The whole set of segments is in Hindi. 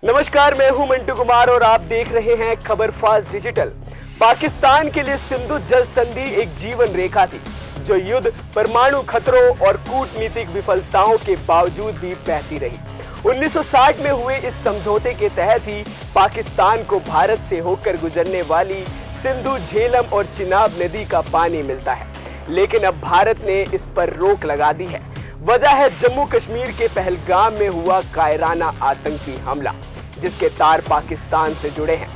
नमस्कार, मैं हूं मंटू कुमार और आप देख रहे हैं खबर फास्ट डिजिटल। पाकिस्तान के लिए सिंधु जल संधि एक जीवन रेखा थी जो युद्ध, परमाणु खतरों और कूटनीतिक विफलताओं के बावजूद भी बहती रही। 1960 में हुए इस समझौते के तहत ही पाकिस्तान को भारत से होकर गुजरने वाली सिंधु, झेलम और चिनाब नदी का पानी मिलता है, लेकिन अब भारत ने इस पर रोक लगा दी है। वजह है जम्मू कश्मीर के पहलगाम में हुआ कायराना आतंकी हमला, जिसके तार पाकिस्तान से जुड़े हैं।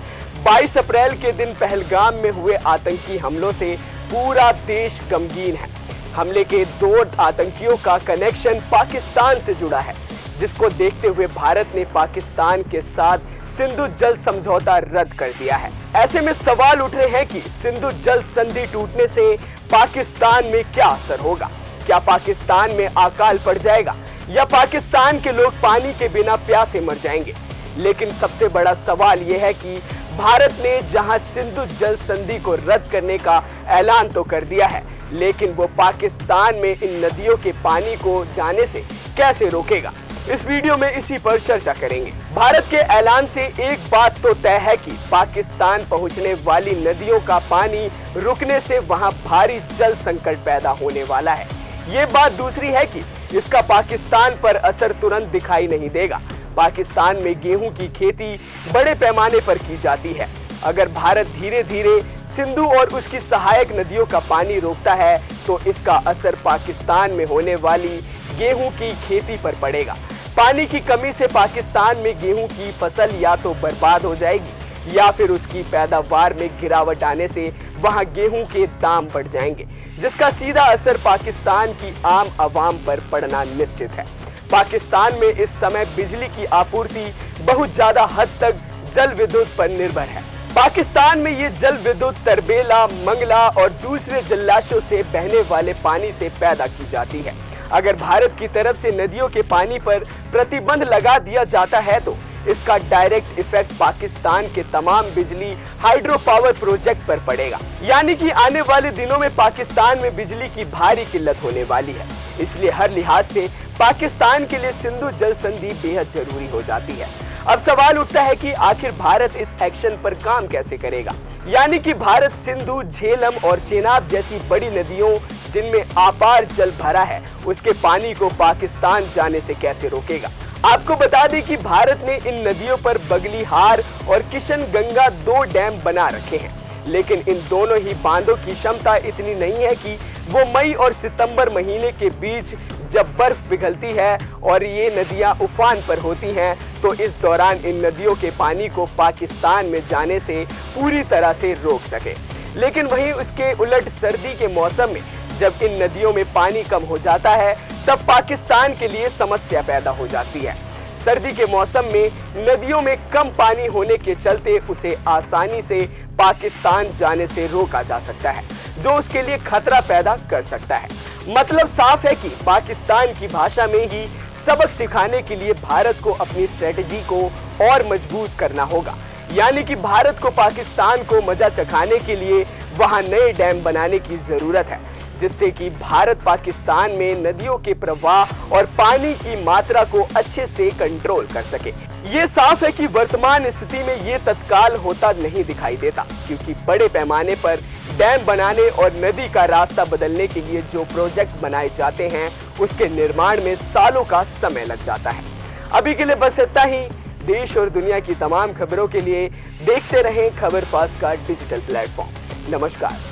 22 अप्रैल के दिन पहलगाम में हुए आतंकी हमलों से पूरा देश गमगीन है। हमले के 2 आतंकियों का कनेक्शन पाकिस्तान से जुड़ा है, जिसको देखते हुए भारत ने पाकिस्तान के साथ सिंधु जल समझौता रद्द कर दिया है। ऐसे में सवाल उठ रहे हैं कि सिंधु जल संधि टूटने से पाकिस्तान में क्या असर होगा। क्या पाकिस्तान में अकाल पड़ जाएगा या पाकिस्तान के लोग पानी के बिना प्यासे मर जाएंगे। लेकिन सबसे बड़ा सवाल यह है कि भारत ने जहां सिंधु जल संधि को रद्द करने का ऐलान तो कर दिया है, लेकिन वो पाकिस्तान में इन नदियों के पानी को जाने से कैसे रोकेगा। इस वीडियो में इसी पर चर्चा करेंगे। भारत के ऐलान से एक बात तो तय है कि पाकिस्तान पहुंचने वाली नदियों का पानी रुकने से वहां भारी जल संकट पैदा होने वाला है। ये बात दूसरी है कि इसका पाकिस्तान पर असर तुरंत दिखाई नहीं देगा। पाकिस्तान में गेहूं की खेती बड़े पैमाने पर की जाती है। अगर भारत धीरे धीरे सिंधु और उसकी सहायक नदियों का पानी रोकता है तो इसका असर पाकिस्तान में होने वाली गेहूं की खेती पर पड़ेगा। पानी की कमी से पाकिस्तान में गेहूं की फसल या तो बर्बाद हो जाएगी या फिर उसकी पैदावार में गिरावट आने से वहां गेहूं के दाम बढ़ जाएंगे, जिसका सीधा असर पाकिस्तान की आम आवाम पर पड़ना निश्चित है। पाकिस्तान में इस समय बिजली की आपूर्ति बहुत ज्यादा हद तक जल विद्युत पर निर्भर है। पाकिस्तान में ये जल विद्युत तरबेला, मंगला और दूसरे जलाशयों से बहने वाले पानी से पैदा की जाती है। अगर भारत की तरफ से नदियों के पानी पर प्रतिबंध लगा दिया जाता है तो इसका डायरेक्ट इफेक्ट पाकिस्तान के तमाम बिजली हाइड्रो पावर प्रोजेक्ट पर पड़ेगा। यानी कि आने वाले दिनों में पाकिस्तान में बिजली की भारी किल्लत होने वाली है। इसलिए हर लिहाज से पाकिस्तान के लिए सिंधु जल संधि बेहद जरूरी हो जाती है। अब सवाल उठता है कि आखिर भारत इस एक्शन पर काम कैसे करेगा। यानी कि भारत सिंधु, झेलम और चेनाब जैसी बड़ी नदियों जिनमें अपार जल भरा है, उसके पानी को पाकिस्तान जाने से कैसे रोकेगा। आपको बता दें कि भारत ने इन नदियों पर बगलीहार और किशनगंगा 2 डैम बना रखे हैं, लेकिन इन दोनों ही बांधों की क्षमता इतनी नहीं है कि वो मई और सितंबर महीने के बीच जब बर्फ पिघलती है और ये नदियां उफान पर होती हैं तो इस दौरान इन नदियों के पानी को पाकिस्तान में जाने से पूरी तरह से रोक सके। लेकिन वहीं उसके उलट सर्दी के मौसम में जब इन नदियों में पानी कम हो जाता है तब पाकिस्तान के लिए समस्या पैदा हो जाती है। सर्दी के मौसम में नदियों में कम पानी होने के चलते उसे आसानी से पाकिस्तान जाने से रोका जा सकता है, जो उसके लिए खतरा पैदा कर सकता है। मतलब साफ है कि पाकिस्तान की भाषा में ही सबक सिखाने के लिए भारत को अपनी स्ट्रेटेजी को और मजबूत करना होगा। यानी कि भारत को पाकिस्तान को मजा चखाने के लिए वहां नए डैम बनाने की जरूरत है, जिससे कि भारत पाकिस्तान में नदियों के प्रवाह और पानी की मात्रा को अच्छे से कंट्रोल कर सके। ये साफ है कि वर्तमान स्थिति में ये तत्काल होता नहीं दिखाई देता, क्योंकि बड़े पैमाने पर डैम बनाने और नदी का रास्ता बदलने के लिए जो प्रोजेक्ट बनाए जाते हैं उसके निर्माण में सालों का समय लग जाता है। अभी के लिए बस इतना ही। देश और दुनिया की तमाम खबरों के लिए देखते रहें खबर फास्ट का डिजिटल प्लेटफॉर्म। नमस्कार।